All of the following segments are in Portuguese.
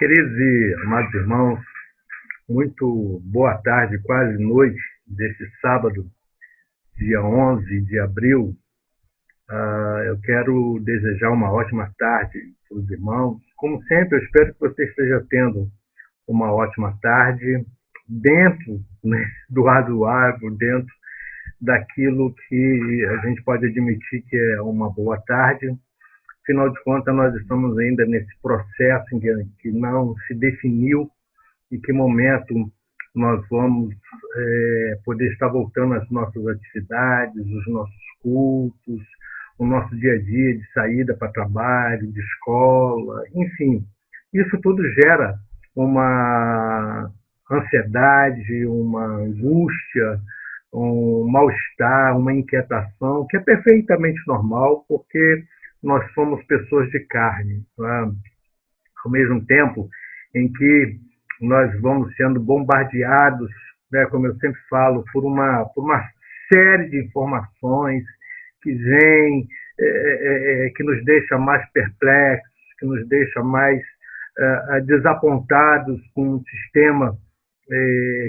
Queridos e amados irmãos, muito boa tarde, quase noite deste sábado, dia 11 de abril. Eu quero desejar uma ótima tarde para os irmãos. Como sempre, eu espero que você esteja tendo uma ótima tarde dentro, né, do razoável, dentro daquilo que a gente pode admitir que é uma boa tarde. Afinal de contas, nós estamos ainda nesse processo em que não se definiu em que momento nós vamos poder estar voltando às nossas atividades, os nossos cultos, o nosso dia a dia de saída para trabalho, de escola, enfim. Isso tudo gera uma ansiedade, uma angústia, um mal-estar, uma inquietação, que é perfeitamente normal, porque nós somos pessoas de carne. Tá? Ao mesmo tempo em que nós vamos sendo bombardeados, né, como eu sempre falo, por uma série de informações que vêm, que nos deixa mais perplexos, que nos deixa mais desapontados com um sistema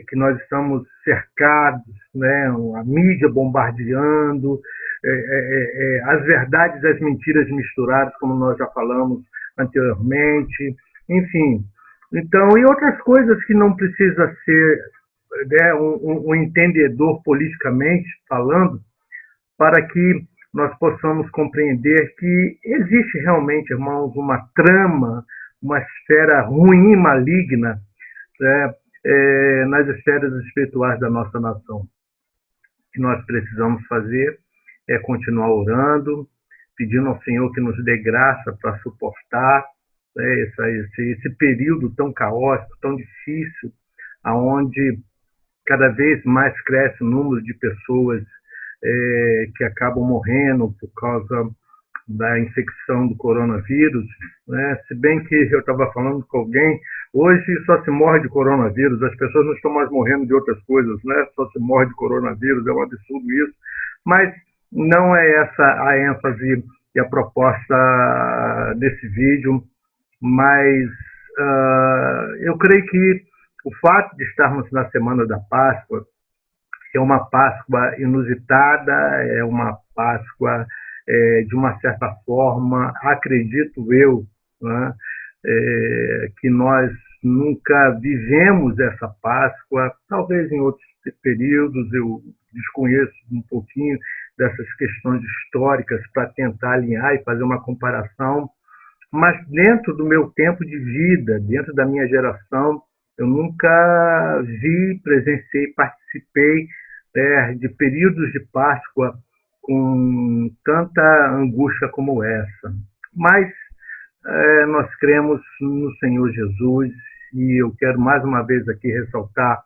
que nós estamos cercados, né, a mídia bombardeando, as verdades e as mentiras misturadas, como nós já falamos anteriormente, enfim. Então, e outras coisas que não precisa ser, né, um entendedor politicamente falando, para que nós possamos compreender que existe realmente, irmãos, uma trama, uma esfera ruim e maligna, né, nas esferas espirituais da nossa nação. O que nós precisamos fazer é continuar orando, pedindo ao Senhor que nos dê graça para suportar esse período tão caótico, tão difícil, aonde cada vez mais cresce o número de pessoas que acabam morrendo por causa da infecção do coronavírus, né? Se bem que eu estava falando com alguém, hoje só se morre de coronavírus, as pessoas não estão mais morrendo de outras coisas, né? Só se morre de coronavírus, é um absurdo isso, mas não é essa a ênfase e a proposta desse vídeo, mas eu creio que o fato de estarmos na Semana da Páscoa é uma Páscoa inusitada, é uma Páscoa de uma certa forma, acredito eu, né, que nós nunca vivemos essa Páscoa, talvez em outros períodos, eu desconheço um pouquinho dessas questões históricas para tentar alinhar e fazer uma comparação, mas dentro do meu tempo de vida, dentro da minha geração, eu nunca vi, presenciei, participei de períodos de Páscoa com tanta angústia como essa. Mas nós cremos no Senhor Jesus e eu quero mais uma vez aqui ressaltar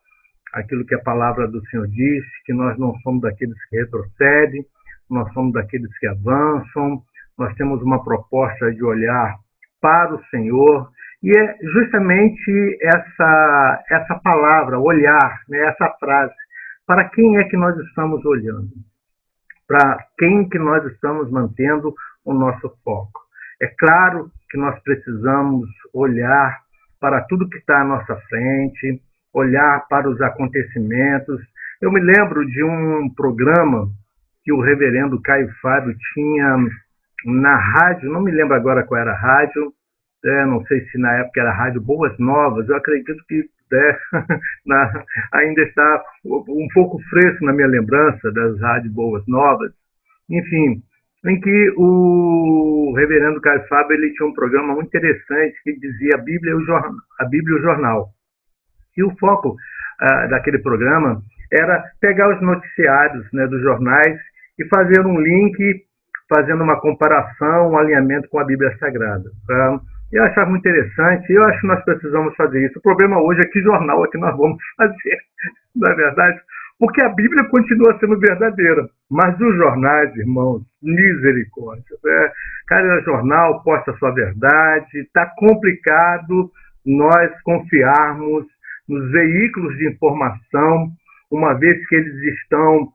aquilo que a palavra do Senhor diz, que nós não somos daqueles que retrocedem, nós somos daqueles que avançam, nós temos uma proposta de olhar para o Senhor e é justamente essa palavra, olhar, né, essa frase, para quem é que nós estamos olhando? Para quem que nós estamos mantendo o nosso foco. É claro que nós precisamos olhar para tudo que está à nossa frente, olhar para os acontecimentos. Eu me lembro de um programa que o reverendo Caio Fábio tinha na rádio, não me lembro agora qual era a rádio, não sei se na época era a Rádio Boas Novas, eu acredito que ainda está um pouco fresco na minha lembrança das Rádios Boas Novas, enfim, em que o reverendo Caio Fábio ele tinha um programa muito interessante que dizia a Bíblia e o Jornal. E o foco daquele programa era pegar os noticiários, né, dos jornais e fazer um link, fazendo uma comparação, um alinhamento com a Bíblia Sagrada. Eu achava muito interessante, eu acho que nós precisamos fazer isso. O problema hoje é que jornal é que nós vamos fazer, não é verdade? Porque a Bíblia continua sendo verdadeira, mas os jornais, irmãos, misericórdia. Cada jornal posta a sua verdade, está complicado nós confiarmos nos veículos de informação, uma vez que eles estão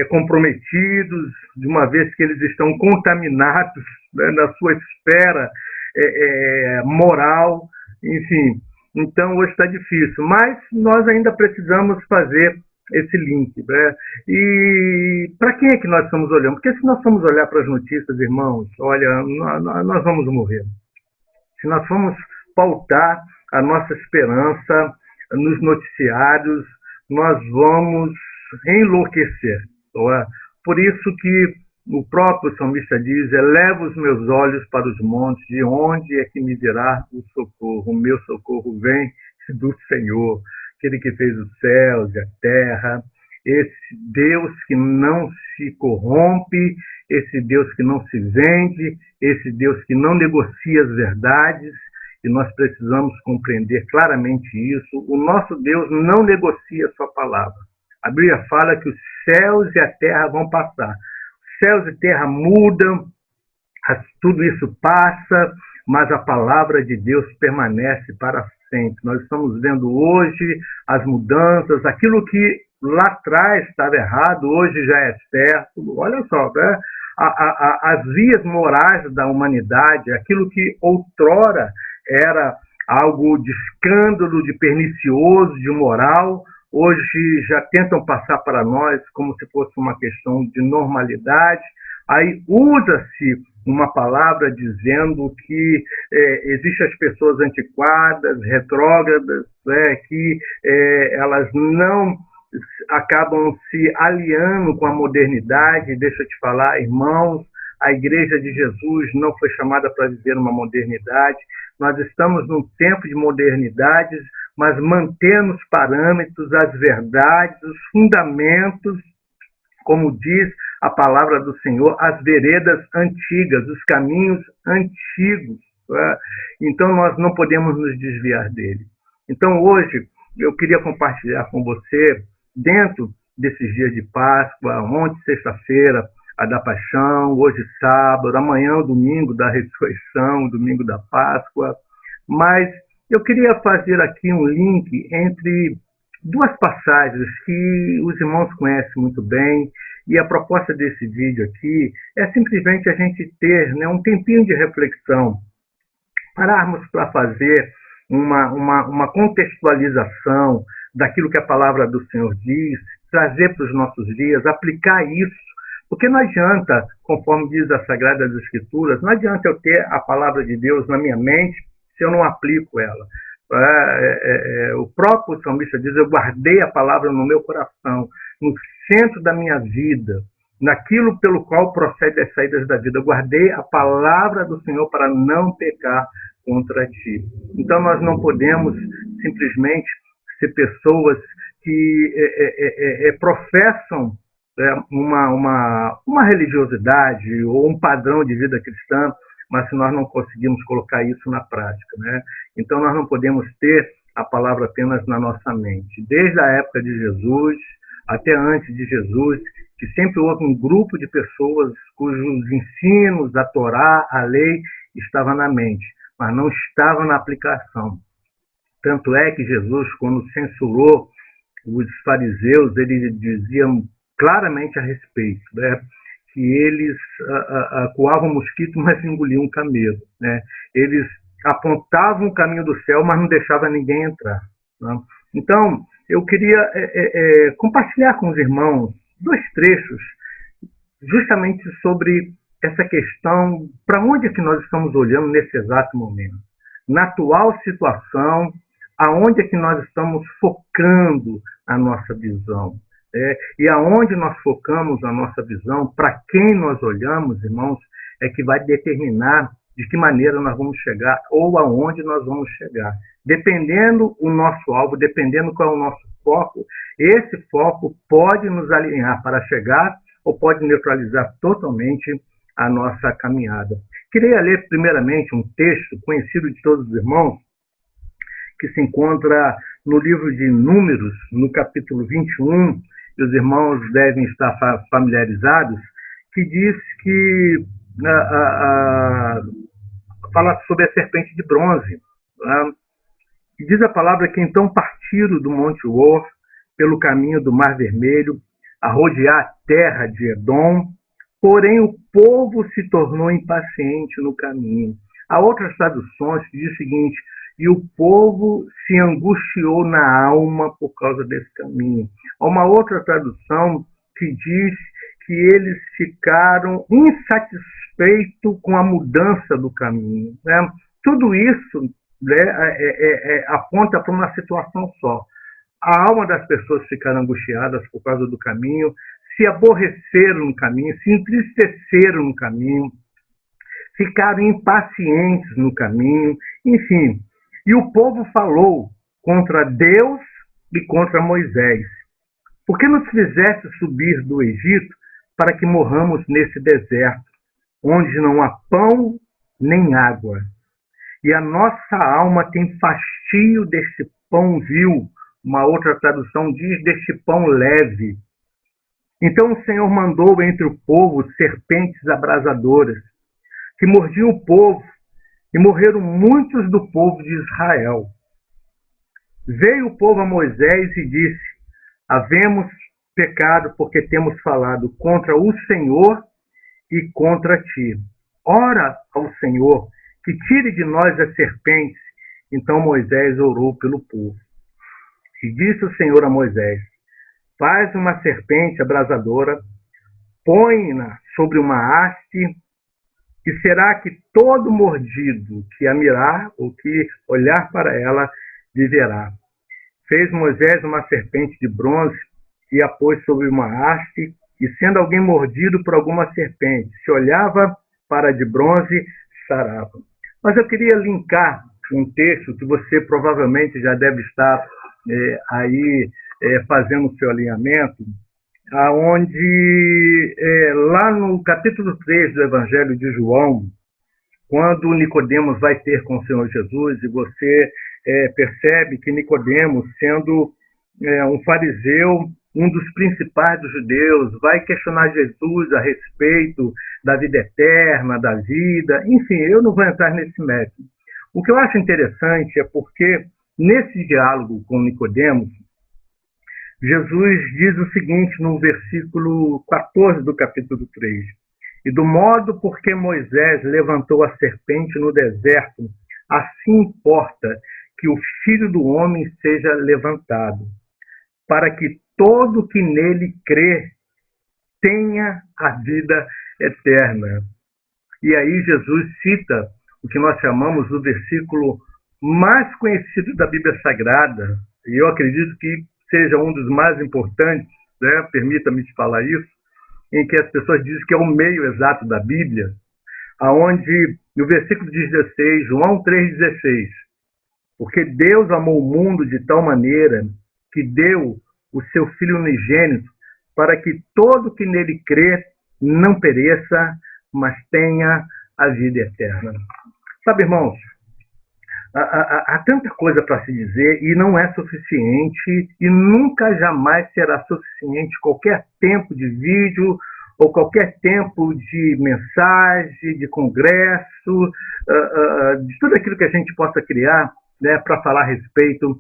comprometidos, de uma vez que eles estão contaminados, né, na sua esfera moral, Enfim, então hoje está difícil, mas nós ainda precisamos fazer esse link, né? E para quem é que nós estamos olhando? Porque se nós formos olhar para as notícias, irmãos, olha, nós vamos morrer. Se nós formos pautar a nossa esperança nos noticiários, nós vamos enlouquecer. Não é? Por isso que o próprio salmista diz: eleva os meus olhos para os montes, de onde é que me virá o socorro? O meu socorro vem do Senhor, aquele que fez os céus e a terra, esse Deus que não se corrompe, esse Deus que não se vende, esse Deus que não negocia as verdades, e nós precisamos compreender claramente isso. O nosso Deus não negocia a sua palavra. A Bíblia fala que os céus e a terra vão passar. Céus e terra mudam, tudo isso passa, mas a palavra de Deus permanece para sempre. Nós estamos vendo hoje as mudanças, aquilo que lá atrás estava errado, hoje já é certo. Olha só, né? As vias morais da humanidade, aquilo que outrora era algo de escândalo, de pernicioso, de moral, hoje já tentam passar para nós como se fosse uma questão de normalidade. Aí usa-se uma palavra dizendo que existem as pessoas antiquadas, retrógradas, que elas não acabam se aliando com a modernidade. Deixa eu te falar, irmãos, a Igreja de Jesus não foi chamada para viver uma modernidade. Nós estamos num tempo de modernidades, mas mantendo os parâmetros, as verdades, os fundamentos, como diz a palavra do Senhor, as veredas antigas, os caminhos antigos. Então, nós não podemos nos desviar dele. Então, hoje, eu queria compartilhar com você, dentro desses dias de Páscoa, ontem, sexta-feira, a da Paixão, hoje, sábado, amanhã, o domingo da Ressurreição, o domingo da Páscoa. Mas eu queria fazer aqui um link entre duas passagens que os irmãos conhecem muito bem, e a proposta desse vídeo aqui é simplesmente a gente ter, né, um tempinho de reflexão, pararmos para fazer uma contextualização daquilo que a palavra do Senhor diz, trazer para os nossos dias, aplicar isso, porque não adianta, conforme diz as Sagradas Escrituras, não adianta eu ter a palavra de Deus na minha mente se eu não aplico ela. O próprio salmista diz: eu guardei a palavra no meu coração, no centro da minha vida, naquilo pelo qual procede as saídas da vida. Eu guardei a palavra do Senhor para não pecar contra ti. Então nós não podemos simplesmente ser pessoas que professam uma religiosidade ou um padrão de vida cristã, mas se nós não conseguimos colocar isso na prática, né? Então nós não podemos ter a palavra apenas na nossa mente. Desde a época de Jesus, até antes de Jesus, que sempre houve um grupo de pessoas cujos ensinos, a Torá, a lei, estava na mente, mas não estava na aplicação. Tanto é que Jesus, quando censurou os fariseus, ele dizia claramente a respeito, né? Que eles coavam mosquito, mas engoliam um camelo, né? Eles apontavam o caminho do céu, mas não deixavam ninguém entrar, né? Então, eu queria compartilhar com os irmãos dois trechos justamente sobre essa questão, para onde é que nós estamos olhando nesse exato momento. Na atual situação, aonde é que nós estamos focando a nossa visão. E aonde nós focamos a nossa visão, para quem nós olhamos, irmãos, é que vai determinar de que maneira nós vamos chegar ou aonde nós vamos chegar. Dependendo o nosso alvo, dependendo qual é o nosso foco, esse foco pode nos alinhar para chegar ou pode neutralizar totalmente a nossa caminhada. Queria ler primeiramente um texto conhecido de todos os irmãos, que se encontra no livro de Números, no capítulo 21, e os irmãos devem estar familiarizados, que diz que fala sobre a serpente de bronze. E diz a palavra que então partiram do Monte Hor pelo caminho do Mar Vermelho, a rodear a terra de Edom, porém o povo se tornou impaciente no caminho. Há outras traduções que dizem o seguinte, e o povo se angustiou na alma por causa desse caminho. Há uma outra tradução que diz que eles ficaram insatisfeitos com a mudança do caminho, né? Tudo isso, né, aponta para uma situação só. A alma das pessoas ficaram angustiadas por causa do caminho, se aborreceram no caminho, se entristeceram no caminho, ficaram impacientes no caminho, enfim. E o povo falou contra Deus e contra Moisés. Por que nos fizeste subir do Egito para que morramos nesse deserto, onde não há pão nem água? E a nossa alma tem fastio deste pão vil. Uma outra tradução diz deste pão leve. Então o Senhor mandou entre o povo serpentes abrasadoras, que mordiam o povo, e morreram muitos do povo de Israel. Veio o povo a Moisés e disse: havemos pecado porque temos falado contra o Senhor e contra ti. Ora ao Senhor, que tire de nós as serpentes. Então Moisés orou pelo povo. E disse o Senhor a Moisés: faz uma serpente abrasadora, põe-na sobre uma haste, e será que todo mordido que a mirar ou que olhar para ela viverá. Fez Moisés uma serpente de bronze e a pôs sobre uma haste, e sendo alguém mordido por alguma serpente, se olhava para a de bronze, sarava. Mas eu queria linkar um texto que você provavelmente já deve estar fazendo o seu alinhamento, aonde lá no capítulo 3 do Evangelho de João, quando Nicodemos vai ter com o Senhor Jesus, e você percebe que Nicodemos, sendo um fariseu, um dos principais dos judeus, vai questionar Jesus a respeito da vida eterna, da vida, enfim, eu não vou entrar nesse mérito. O que eu acho interessante é porque, nesse diálogo com Nicodemos, Jesus diz o seguinte no versículo 14 do capítulo 3. E do modo por que Moisés levantou a serpente no deserto, assim importa que o Filho do Homem seja levantado, para que todo que nele crê tenha a vida eterna. E aí Jesus cita o que nós chamamos o versículo mais conhecido da Bíblia Sagrada, e eu acredito que seja um dos mais importantes, né? Permita-me te falar isso, em que as pessoas dizem que é o meio exato da Bíblia, aonde no versículo 16, João 3,16, porque Deus amou o mundo de tal maneira que deu o seu Filho unigênito para que todo que nele crê não pereça, mas tenha a vida eterna. Sabe, irmãos, há tanta coisa para se dizer e não é suficiente e nunca jamais será suficiente qualquer tempo de vídeo ou qualquer tempo de mensagem, de congresso, de tudo aquilo que a gente possa criar, né, para falar a respeito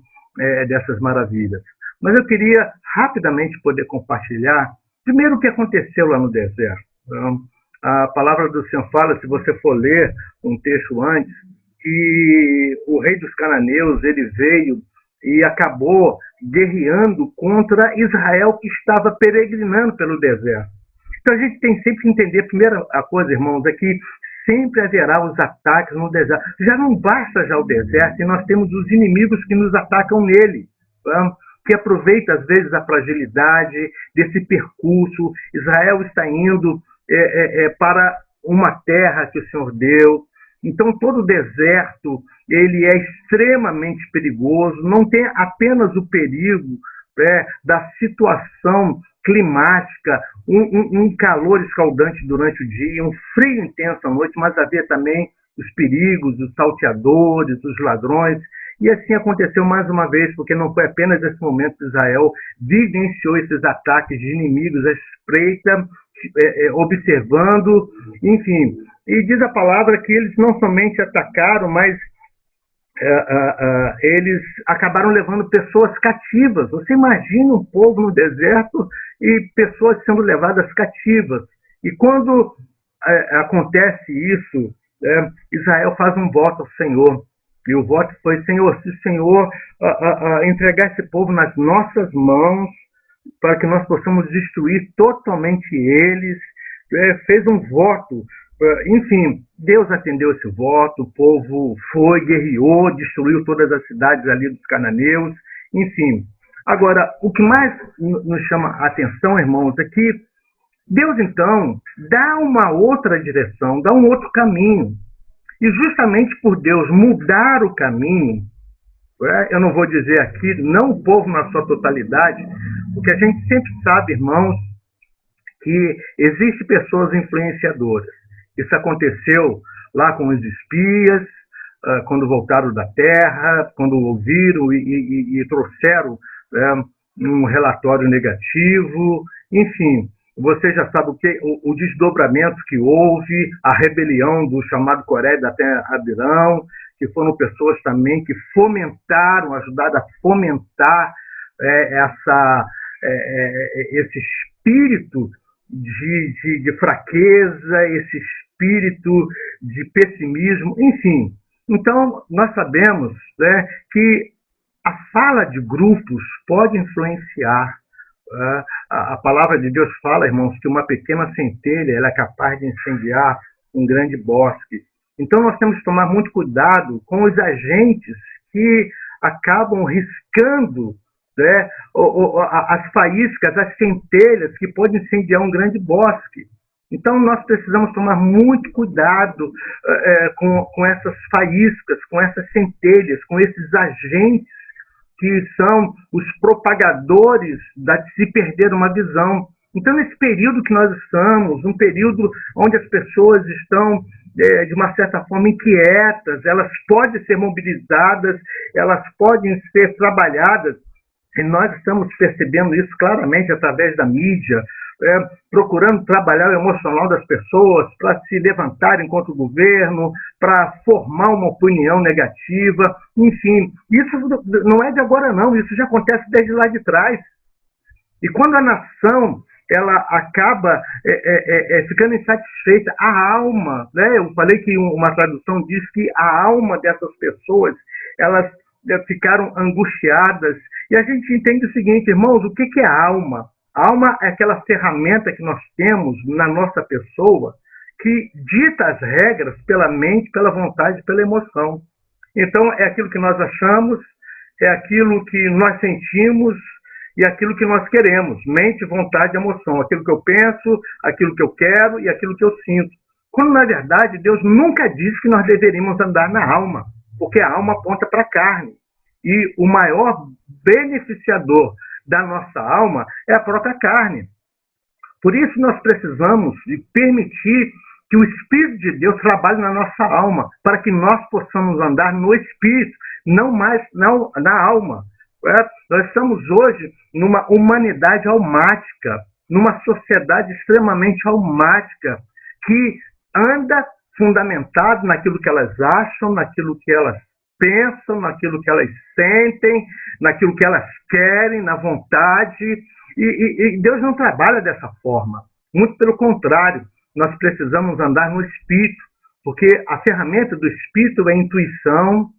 dessas maravilhas. Mas eu queria rapidamente poder compartilhar, primeiro, o que aconteceu lá no deserto. A palavra do Senhor fala, se você for ler um texto antes, que o rei dos cananeus ele veio e acabou guerreando contra Israel, que estava peregrinando pelo deserto. Então a gente tem sempre que entender, primeira coisa, irmãos, é que sempre haverá os ataques no deserto. Já não basta já o deserto, e nós temos os inimigos que nos atacam nele, que aproveita às vezes a fragilidade desse percurso. Israel está indo para uma terra que o Senhor deu. Então todo o deserto ele é extremamente perigoso, não tem apenas o perigo da situação climática, um calor escaldante durante o dia, um frio intenso à noite, mas havia também os perigos, os salteadores, os ladrões. E assim aconteceu mais uma vez, porque não foi apenas esse momento que Israel vivenciou esses ataques de inimigos à espreita, observando, enfim. E diz a palavra que eles não somente atacaram, mas eles acabaram levando pessoas cativas. Você imagina um povo no deserto e pessoas sendo levadas cativas. E quando acontece isso, Israel faz um voto ao Senhor. E o voto foi: Senhor, se o Senhor entregar esse povo nas nossas mãos, para que nós possamos destruir totalmente eles, fez um voto. Enfim, Deus atendeu esse voto, o povo foi, guerreou, destruiu todas as cidades ali dos cananeus, enfim. Agora, o que mais nos chama a atenção, irmãos, é que Deus, então, dá uma outra direção, dá um outro caminho. E justamente por Deus mudar o caminho, eu não vou dizer aqui, não o povo na sua totalidade, porque a gente sempre sabe, irmãos, que existem pessoas influenciadoras. Isso aconteceu lá com os espias, quando voltaram da terra, quando ouviram e trouxeram um relatório negativo, enfim. Você já sabe o desdobramento que houve, a rebelião do chamado Coré até Abirão, que foram pessoas também que fomentaram, ajudaram a fomentar esse espírito de fraqueza, esse espírito de pessimismo, enfim. Então, nós sabemos, né, que a fala de grupos pode influenciar. A palavra de Deus fala, irmãos, que uma pequena centelha ela é capaz de incendiar um grande bosque. Então, nós temos que tomar muito cuidado com os agentes que acabam riscando, né, as faíscas, as centelhas que podem incendiar um grande bosque. Então, nós precisamos tomar muito cuidado com essas faíscas, com essas centelhas, com esses agentes que são os propagadores de se perder uma visão. Então, nesse período que nós estamos, um período onde as pessoas estão, de uma certa forma, inquietas, elas podem ser mobilizadas, elas podem ser trabalhadas, e nós estamos percebendo isso claramente através da mídia, procurando trabalhar o emocional das pessoas para se levantarem contra o governo, para formar uma opinião negativa, enfim. Isso não é de agora não, isso já acontece desde lá de trás. E quando a nação ela acaba ficando insatisfeita, a alma, né? Eu falei que uma tradução diz que a alma dessas pessoas, elas ficaram angustiadas. E a gente entende o seguinte, irmãos, o que é a alma? A alma é aquela ferramenta que nós temos na nossa pessoa que dita as regras pela mente, pela vontade, pela emoção. Então, é aquilo que nós achamos, é aquilo que nós sentimos e aquilo que nós queremos. Mente, vontade e emoção. Aquilo que eu penso, aquilo que eu quero e aquilo que eu sinto. Quando, na verdade, Deus nunca disse que nós deveríamos andar na alma, porque a alma aponta para a carne. E o maior beneficiador da nossa alma é a própria carne. Por isso nós precisamos de permitir que o Espírito de Deus trabalhe na nossa alma, para que nós possamos andar no Espírito, não mais na alma. Nós estamos hoje numa humanidade almática, numa sociedade extremamente almática, que anda fundamentado naquilo que elas acham, naquilo que elas pensam, naquilo que elas sentem, naquilo que elas querem, na vontade. E Deus não trabalha dessa forma. Muito pelo contrário, nós precisamos andar no Espírito, porque a ferramenta do Espírito é intuição,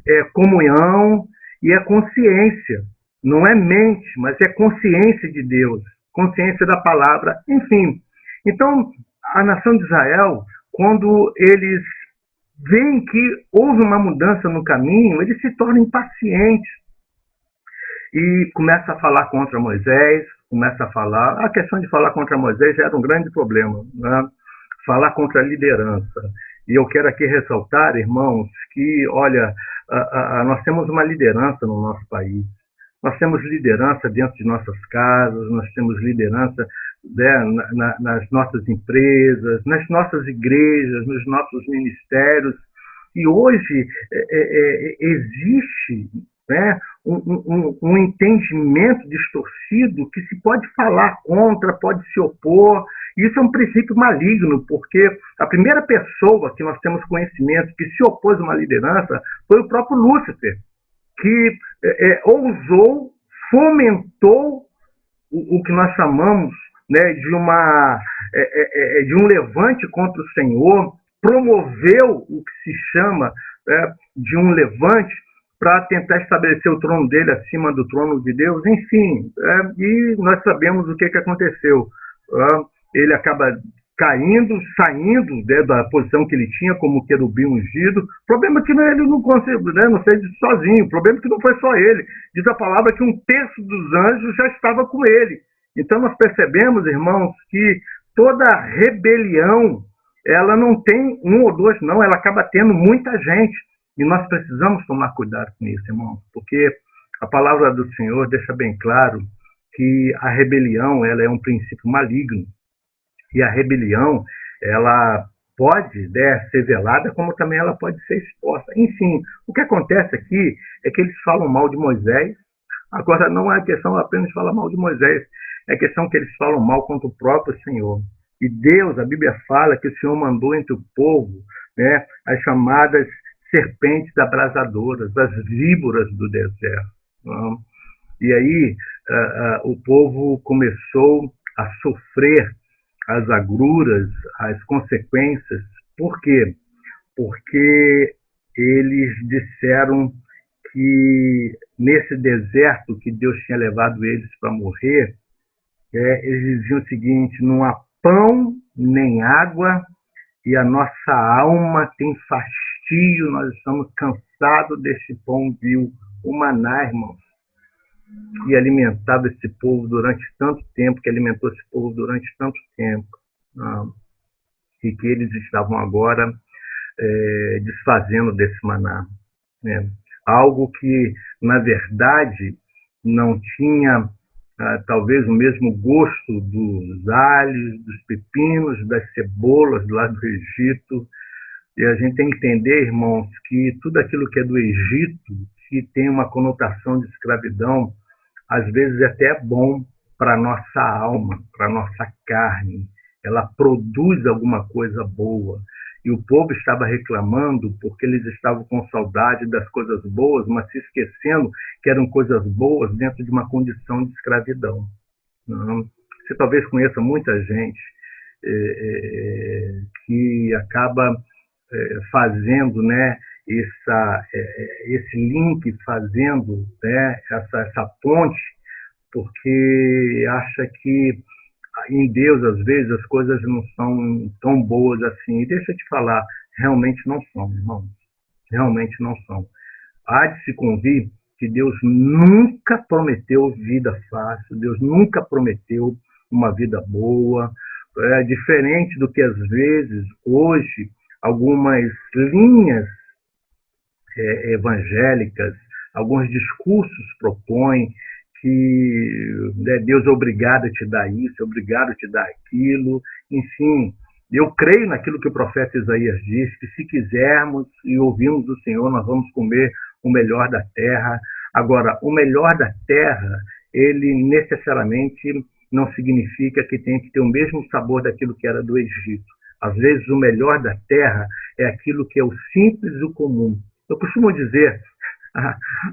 é comunhão e é consciência. Não é mente, mas é consciência de Deus, consciência da palavra, enfim. Então, a nação de Israel, quando eles veem que houve uma mudança no caminho, eles se tornam impacientes e começam a falar contra Moisés, começam a falar... A questão de falar contra Moisés já era um grande problema, né? Falar contra a liderança. E eu quero aqui ressaltar, irmãos, que, olha, nós temos uma liderança no nosso país. Nós temos liderança dentro de nossas casas, nós temos liderança, né, nas nossas empresas, nas nossas igrejas, nos nossos ministérios. E hoje existe, né, um entendimento distorcido que se pode falar contra, pode se opor. Isso é um princípio maligno, porque a primeira pessoa que nós temos conhecimento que se opôs a uma liderança foi o próprio Lúcifer, que ousou, fomentou o que nós chamamos, né, de um levante contra o Senhor, promoveu o que se chama de um levante para tentar estabelecer o trono dele acima do trono de Deus, enfim, e nós sabemos o que aconteceu. Ele acaba caindo, saindo, né, da posição que ele tinha como querubim ungido. O problema é que ele não conseguiu, né, não fez isso sozinho. O problema é que não foi só ele. Diz a palavra que 1/3 dos anjos já estava com ele. Então nós percebemos, irmãos, que toda rebelião, ela não tem um ou dois, não, ela acaba tendo muita gente. E nós precisamos tomar cuidado com isso, irmãos, porque a palavra do Senhor deixa bem claro que a rebelião, ela é um princípio maligno. E a rebelião, ela pode, né, ser velada, como também ela pode ser exposta. Enfim, o que acontece aqui é que eles falam mal de Moisés. Agora, não é questão apenas de falar mal de Moisés, é questão que eles falam mal contra o próprio Senhor. E Deus, a Bíblia fala que o Senhor mandou entre o povo, né, as chamadas serpentes abrasadoras, as víboras do deserto. Não? E aí o povo começou a sofrer as agruras, as consequências. Por quê? Porque eles disseram que nesse deserto que Deus tinha levado eles para morrer, eles diziam o seguinte: não há pão nem água e a nossa alma tem fastio, nós estamos cansados desse pão vil. O maná, irmãos, que alimentava esse povo durante tanto tempo, que alimentou esse povo durante tanto tempo, e que eles estavam agora desfazendo desse maná. Né? Algo que, na verdade, não tinha talvez o mesmo gosto dos alhos, dos pepinos, das cebolas lá do Egito. E a gente tem que entender, irmãos, que tudo aquilo que é do Egito, que tem uma conotação de escravidão, às vezes até é bom para a nossa alma, para a nossa carne. Ela produz alguma coisa boa. E o povo estava reclamando porque eles estavam com saudade das coisas boas, mas se esquecendo que eram coisas boas dentro de uma condição de escravidão. Você talvez conheça muita gente que acaba fazendo, né, esse link, fazendo, né, essa ponte, porque acha que em Deus, às vezes, as coisas não são tão boas assim. E deixa eu te falar, realmente não são, irmãos. Realmente não são. Há de se convir que Deus nunca prometeu vida fácil, Deus nunca prometeu uma vida boa. É diferente do que, às vezes, hoje, algumas linhas evangélicas, alguns discursos propõem que, né, Deus é obrigado a te dar isso, é obrigado a te dar aquilo. Enfim, eu creio naquilo que o profeta Isaías diz, que se quisermos e ouvirmos do Senhor, nós vamos comer o melhor da terra. Agora, o melhor da terra, ele necessariamente não significa que tem que ter o mesmo sabor daquilo que era do Egito. Às vezes, o melhor da terra é aquilo que é o simples e o comum. Eu costumo dizer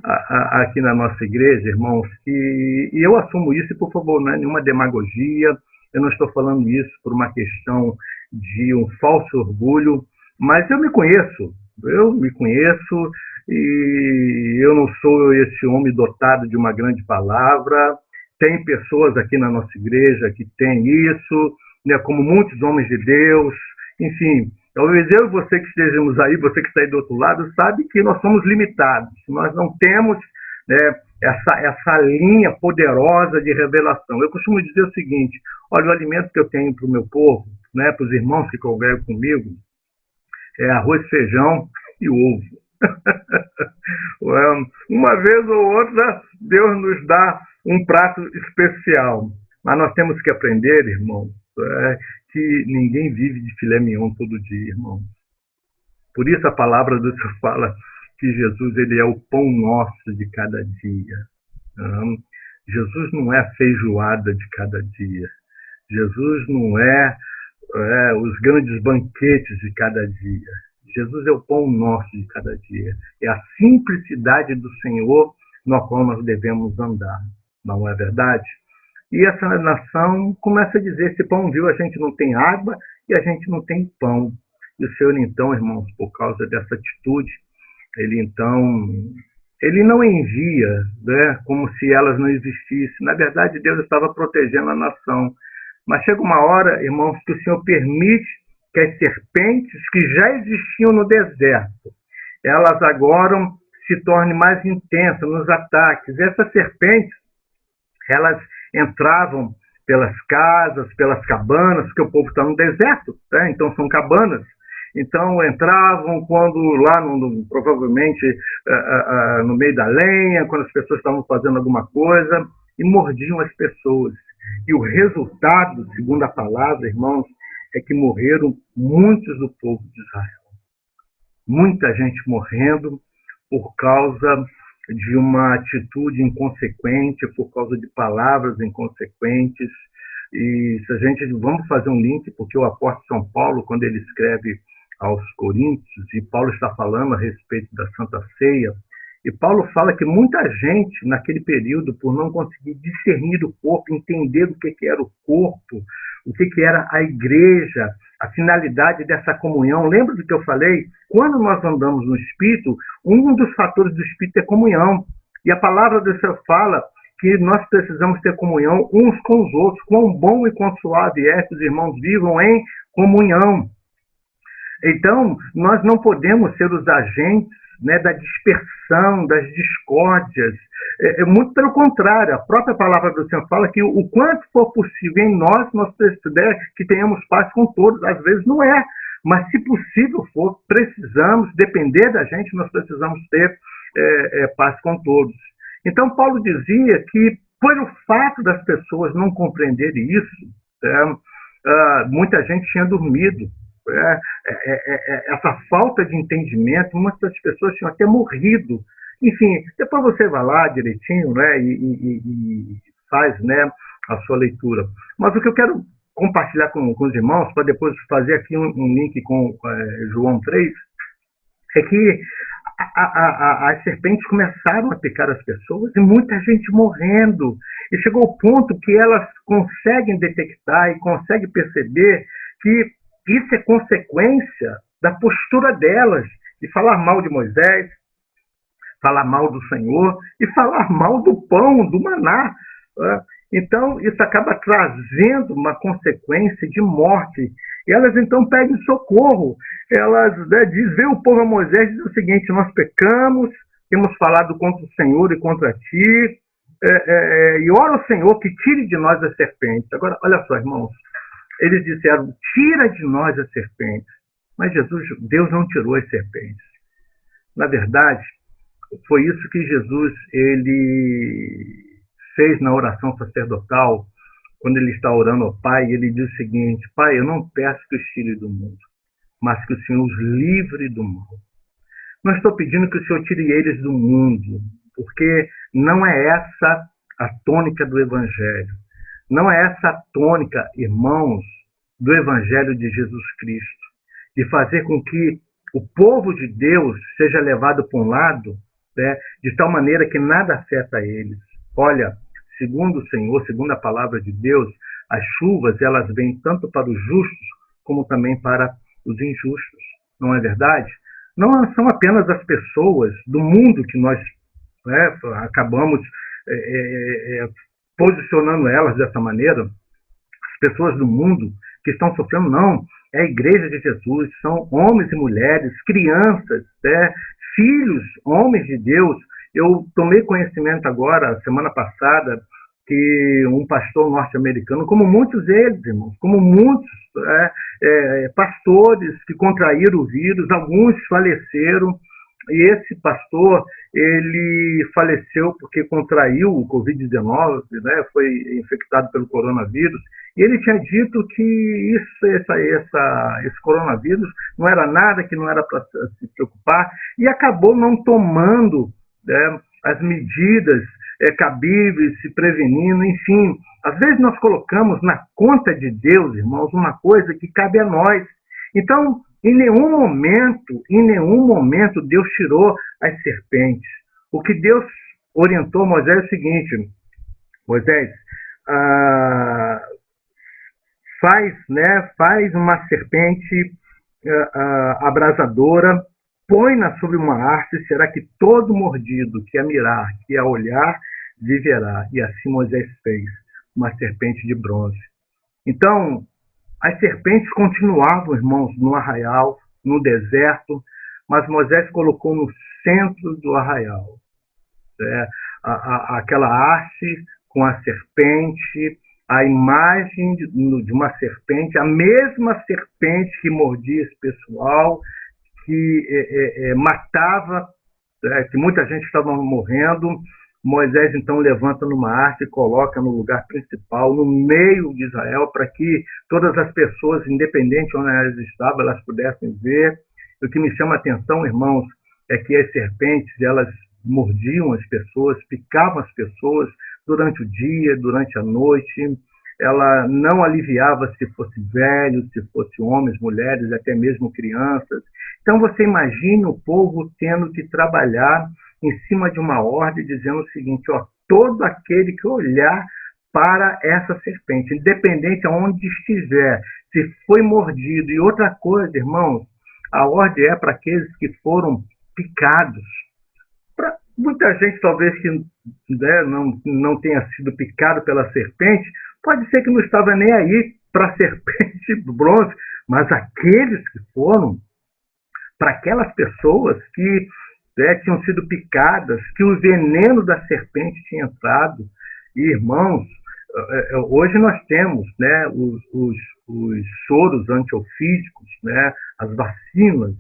aqui na nossa igreja, irmãos, e eu assumo isso, e por favor, não é nenhuma demagogia, eu não estou falando isso por uma questão de um falso orgulho, mas eu me conheço e eu não sou esse homem dotado de uma grande palavra. Tem pessoas aqui na nossa igreja que têm isso, né, como muitos homens de Deus, enfim. Talvez eu e você que estejamos aí, você que está aí do outro lado, sabe que nós somos limitados. Nós não temos, né, essa linha poderosa de revelação. Eu costumo dizer o seguinte: olha, o alimento que eu tenho para o meu povo, né, para os irmãos que congregam comigo, é arroz, feijão e ovo. Uma vez ou outra, Deus nos dá um prato especial. Mas nós temos que aprender, irmão, que ninguém vive de filé mignon todo dia, irmão. Por isso a palavra do Senhor fala que Jesus, ele é o pão nosso de cada dia. Jesus não é a feijoada de cada dia. Jesus não é os grandes banquetes de cada dia. Jesus é o pão nosso de cada dia. É a simplicidade do Senhor na qual nós devemos andar. Não é verdade? E essa nação começa a dizer: esse pão vil, a gente não tem água e a gente não tem pão. E o Senhor, então, irmãos, por causa dessa atitude, Ele não envia, né, como se elas não existissem. Na verdade, Deus estava protegendo a nação. Mas chega uma hora, irmãos, que o Senhor permite que as serpentes que já existiam no deserto, elas agora se tornem mais intensas nos ataques. Essas serpentes, elas entravam pelas casas, pelas cabanas, porque o povo está no deserto, né? Então são cabanas. Então entravam quando lá, provavelmente no meio da lenha, quando as pessoas estavam fazendo alguma coisa, e mordiam as pessoas. E o resultado, segundo a palavra, irmãos, é que morreram muitos do povo de Israel. Muita gente morrendo por causa de uma atitude inconsequente, por causa de palavras inconsequentes. E se a gente, vamos fazer um link, porque o apóstolo São Paulo, quando ele escreve aos Coríntios, e Paulo está falando a respeito da Santa Ceia, e Paulo fala que muita gente, naquele período, por não conseguir discernir o corpo, entender o que era o corpo, o que era a igreja, a finalidade dessa comunhão. Lembra do que eu falei? Quando nós andamos no Espírito, um dos fatores do Espírito é comunhão. E a palavra do Senhor fala que nós precisamos ter comunhão uns com os outros. Quão bom e quão suave é que os irmãos vivam em comunhão. Então, nós não podemos ser os agentes, né, da dispersão, das discórdias. Muito pelo contrário, a própria palavra do Senhor fala que o quanto for possível em nós precisamos que tenhamos paz com todos. Às vezes não é, mas se possível for, precisamos, depender da gente, nós precisamos ter paz com todos. Então Paulo dizia que, por o fato das pessoas não compreenderem isso, muita gente tinha dormido. Essa falta de entendimento, muitas pessoas tinham até morrido. Enfim, depois você vai lá direitinho, né, e faz, né, a sua leitura. Mas o que eu quero compartilhar com os irmãos, para depois fazer aqui um link com João 3, é que as serpentes começaram a picar as pessoas e muita gente morrendo. E chegou ao ponto que elas conseguem detectar e conseguem perceber que isso é consequência da postura delas, de falar mal de Moisés, falar mal do Senhor e falar mal do pão, do maná. Então, isso acaba trazendo uma consequência de morte. E elas então pedem socorro. Elas veem o povo a Moisés e dizem o seguinte: nós pecamos, temos falado contra o Senhor e contra ti, e ora ao Senhor que tire de nós as serpentes. Agora, olha só, irmãos, eles disseram: tira de nós as serpentes. Mas Deus não tirou as serpentes. Na verdade, foi isso que Jesus ele fez na oração sacerdotal, quando ele está orando ao Pai. Ele diz o seguinte: Pai, eu não peço que os tire do mundo, mas que o Senhor os livre do mal. Não estou pedindo que o Senhor tire eles do mundo, porque não é essa a tônica do Evangelho. Não é essa a tônica, irmãos, do Evangelho de Jesus Cristo, de fazer com que o povo de Deus seja levado para um lado, né, de tal maneira que nada afeta eles. Olha, segundo o Senhor, segundo a palavra de Deus, as chuvas elas vêm tanto para os justos como também para os injustos. Não é verdade? Não são apenas as pessoas do mundo que nós acabamos posicionando elas dessa maneira, as pessoas do mundo que estão sofrendo, não. É a igreja de Jesus, são homens e mulheres, crianças, filhos, homens de Deus. Eu tomei conhecimento agora, semana passada, que um pastor norte-americano, como muitos deles, irmãos, como muitos pastores que contraíram o vírus, alguns faleceram, e esse pastor, ele faleceu porque contraiu o Covid-19, né, foi infectado pelo coronavírus, e ele tinha dito que esse coronavírus não era nada, que não era para se preocupar, e acabou não tomando as medidas cabíveis, se prevenindo, enfim. Às vezes nós colocamos na conta de Deus, irmãos, uma coisa que cabe a nós. Então, em nenhum momento Deus tirou as serpentes. O que Deus orientou Moisés é o seguinte: Moisés, faz uma serpente abrasadora põe-na sobre uma haste, será que todo mordido que a mirar, que a olhar, viverá. E assim Moisés fez uma serpente de bronze. Então, as serpentes continuavam, irmãos, no arraial, no deserto, mas Moisés colocou no centro do arraial aquela haste com a serpente, a imagem de uma serpente, a mesma serpente que mordia esse pessoal, que matava, que muita gente estava morrendo. Moisés então levanta numa haste e coloca no lugar principal, no meio de Israel, para que todas as pessoas, independente de onde elas estavam, elas pudessem ver. O que me chama a atenção, irmãos, é que as serpentes, elas mordiam as pessoas, picavam as pessoas durante o dia, durante a noite. Ela não aliviava se fosse velho, se fosse homens, mulheres, até mesmo crianças. Então você imagina o povo tendo que trabalhar em cima de uma ordem dizendo o seguinte: todo aquele que olhar para essa serpente, independente de onde estiver, se foi mordido. E outra coisa, irmãos, a ordem é para aqueles que foram picados. Para muita gente, talvez, que não tenha sido picado pela serpente, pode ser que não estava nem aí para a serpente de bronze, mas aqueles que foram, para aquelas pessoas que tinham sido picadas, que o veneno da serpente tinha entrado. E, irmãos, hoje nós temos os soros antiofídicos, as vacinas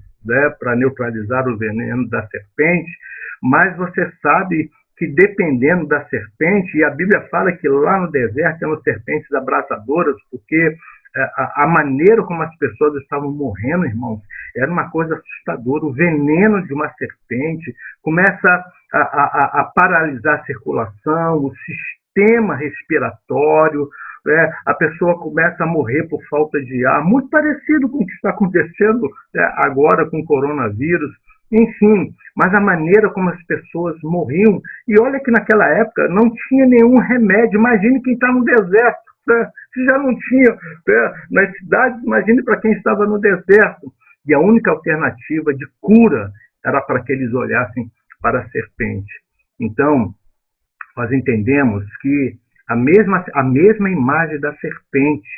para neutralizar o veneno da serpente, mas você sabe que dependendo da serpente, e a Bíblia fala que lá no deserto eram serpentes abrasadoras, porque a maneira como as pessoas estavam morrendo, irmãos, era uma coisa assustadora. O veneno de uma serpente começa a paralisar a circulação, o sistema respiratório, a pessoa começa a morrer por falta de ar, muito parecido com o que está acontecendo agora com o coronavírus. Enfim, mas a maneira como as pessoas morriam, e olha que naquela época não tinha nenhum remédio. Imagine quem está no deserto, se já não tinha nas cidades, imagine para quem estava no deserto. E a única alternativa de cura era para que eles olhassem para a serpente. Então, nós entendemos que a mesma imagem da serpente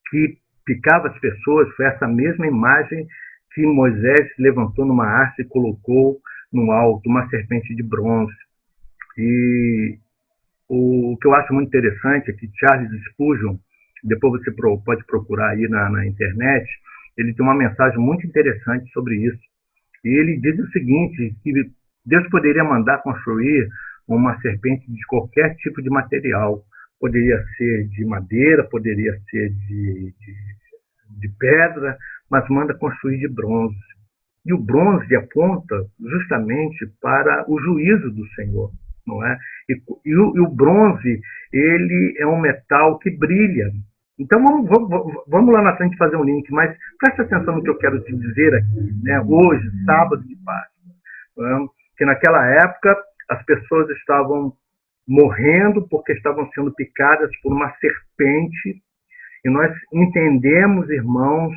que picava as pessoas foi essa mesma imagem que Moisés levantou numa haste e colocou no alto, uma serpente de bronze. E o que eu acho muito interessante é que Charles Spurgeon, depois você pode procurar aí na internet, ele tem uma mensagem muito interessante sobre isso. E ele diz o seguinte, que Deus poderia mandar construir uma serpente de qualquer tipo de material. Poderia ser de madeira, poderia ser de pedra, mas manda construir de bronze. E o bronze aponta justamente para o juízo do Senhor, não é? E o bronze, ele é um metal que brilha. Então vamos lá na frente fazer um link, mas presta atenção no que eu quero te dizer aqui, hoje, sábado de Páscoa, que naquela época as pessoas estavam morrendo porque estavam sendo picadas por uma serpente. E nós entendemos, irmãos,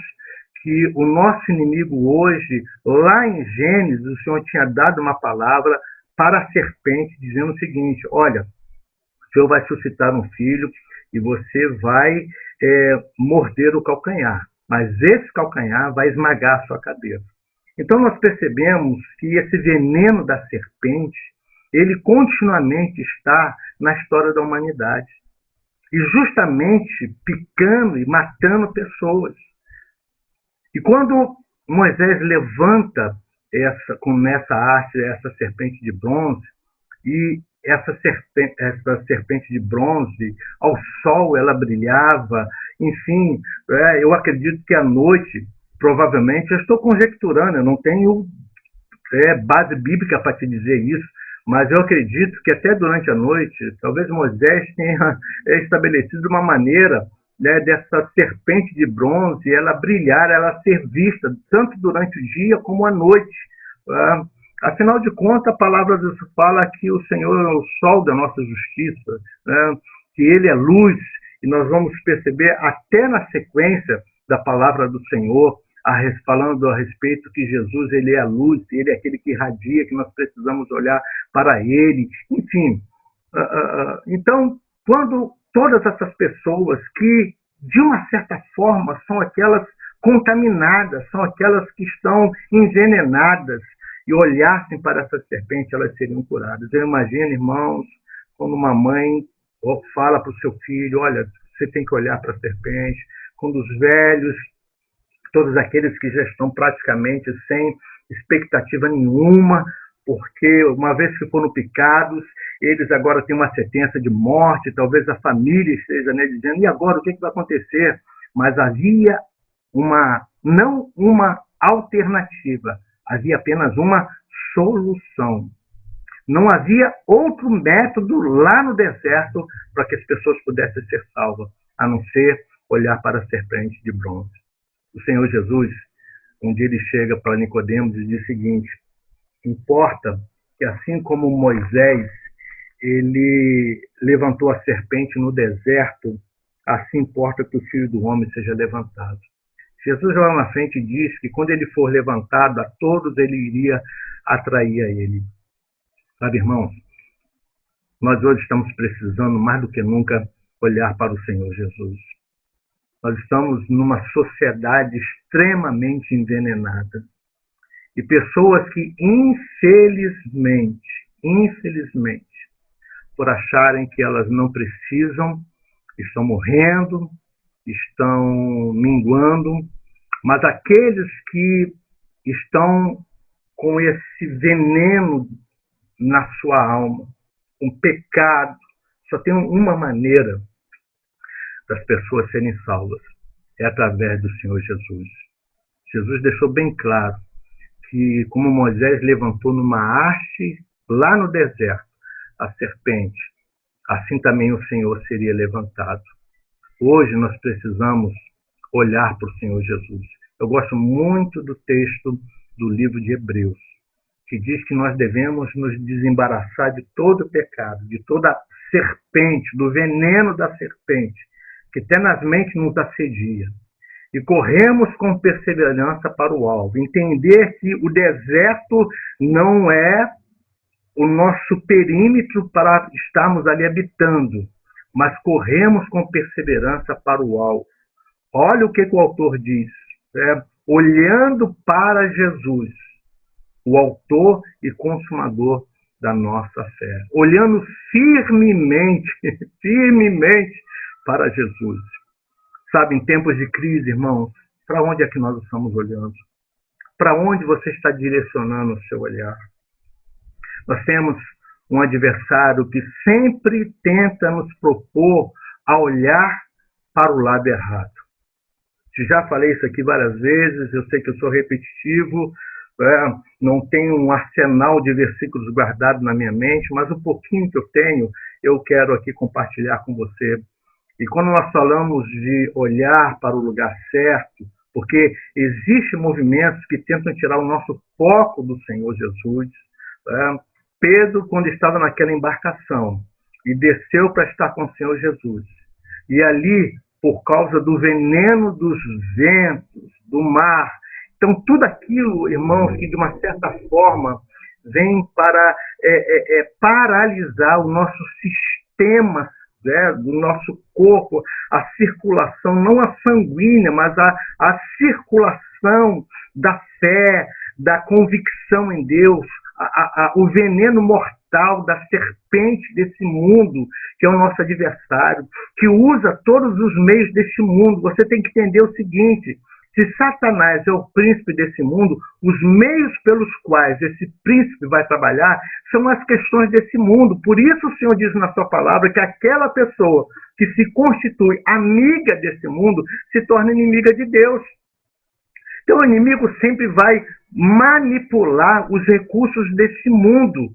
que o nosso inimigo hoje, lá em Gênesis, o Senhor tinha dado uma palavra para a serpente, dizendo o seguinte: olha, o Senhor vai suscitar um filho e você vai morder o calcanhar, mas esse calcanhar vai esmagar a sua cabeça. Então nós percebemos que esse veneno da serpente, ele continuamente está na história da humanidade. E justamente picando e matando pessoas. E quando Moisés levanta com essa haste, essa serpente de bronze, e essa serpente de bronze, ao sol ela brilhava, enfim, eu acredito que à noite, provavelmente, eu estou conjecturando, eu não tenho base bíblica para te dizer isso, mas eu acredito que até durante a noite, talvez Moisés tenha estabelecido uma maneira dessa serpente de bronze, ela brilhar, ela ser vista, tanto durante o dia como à noite. Afinal de contas, a palavra de Deus fala que o Senhor é o sol da nossa justiça, que Ele é luz, e nós vamos perceber até na sequência da palavra do Senhor, falando a respeito que Jesus ele é a luz, ele é aquele que irradia, que nós precisamos olhar para ele, enfim. Então, quando todas essas pessoas que, de uma certa forma, são aquelas contaminadas, são aquelas que estão envenenadas, e olhassem para essa serpente, elas seriam curadas. Eu imagino, irmãos, quando uma mãe fala para o seu filho, olha, você tem que olhar para a serpente, quando os velhos, todos aqueles que já estão praticamente sem expectativa nenhuma, porque uma vez que foram picados, eles agora têm uma sentença de morte, talvez a família esteja, né, dizendo, e agora o que vai acontecer? Mas havia não uma alternativa, havia apenas uma solução. Não havia outro método lá no deserto para que as pessoas pudessem ser salvas, a não ser olhar para a serpente de bronze. O Senhor Jesus, um dia ele chega para Nicodemos e diz o seguinte, importa que assim como Moisés, ele levantou a serpente no deserto, assim importa que o Filho do Homem seja levantado. Jesus lá na frente diz que quando ele for levantado, a todos ele iria atrair a ele. Sabe, irmãos, nós hoje estamos precisando mais do que nunca olhar para o Senhor Jesus. Nós estamos numa sociedade extremamente envenenada. E pessoas que, infelizmente, por acharem que elas não precisam, estão morrendo, estão minguando, mas aqueles que estão com esse veneno na sua alma, um pecado, só tem uma maneira das pessoas serem salvas, é através do Senhor Jesus. Jesus deixou bem claro que, como Moisés levantou numa haste lá no deserto a serpente, assim também o Senhor seria levantado. Hoje nós precisamos olhar para o Senhor Jesus. Eu gosto muito do texto do livro de Hebreus, que diz que nós devemos nos desembaraçar de todo o pecado, de toda a serpente, do veneno da serpente, que tenazmente nos assedia, e corremos com perseverança para o alvo. Entender que o deserto não é o nosso perímetro para estarmos ali habitando, mas corremos com perseverança para o alvo. Olha o que o autor diz, olhando para Jesus, o autor e consumador da nossa fé, olhando firmemente para Jesus. Sabe, em tempos de crise, irmãos, para onde é que nós estamos olhando? Para onde você está direcionando o seu olhar? Nós temos um adversário que sempre tenta nos propor a olhar para o lado errado. Já falei isso aqui várias vezes, eu sei que eu sou repetitivo, não tenho um arsenal de versículos guardados na minha mente, mas o pouquinho que eu tenho, eu quero aqui compartilhar com você. E quando nós falamos de olhar para o lugar certo, porque existem movimentos que tentam tirar o nosso foco do Senhor Jesus. Pedro, quando estava naquela embarcação e desceu para estar com o Senhor Jesus, e ali, por causa do veneno dos ventos, do mar, então tudo aquilo, irmãos, que de uma certa forma vem para paralisar o nosso sistema, do nosso corpo, a circulação, não a sanguínea, mas a circulação da fé, da convicção em Deus, o veneno mortal da serpente desse mundo, que é o nosso adversário, que usa todos os meios deste mundo. Você tem que entender o seguinte: se Satanás é o príncipe desse mundo, os meios pelos quais esse príncipe vai trabalhar são as questões desse mundo. Por isso o Senhor diz na sua palavra que aquela pessoa que se constitui amiga desse mundo se torna inimiga de Deus. Então o inimigo sempre vai manipular os recursos desse mundo.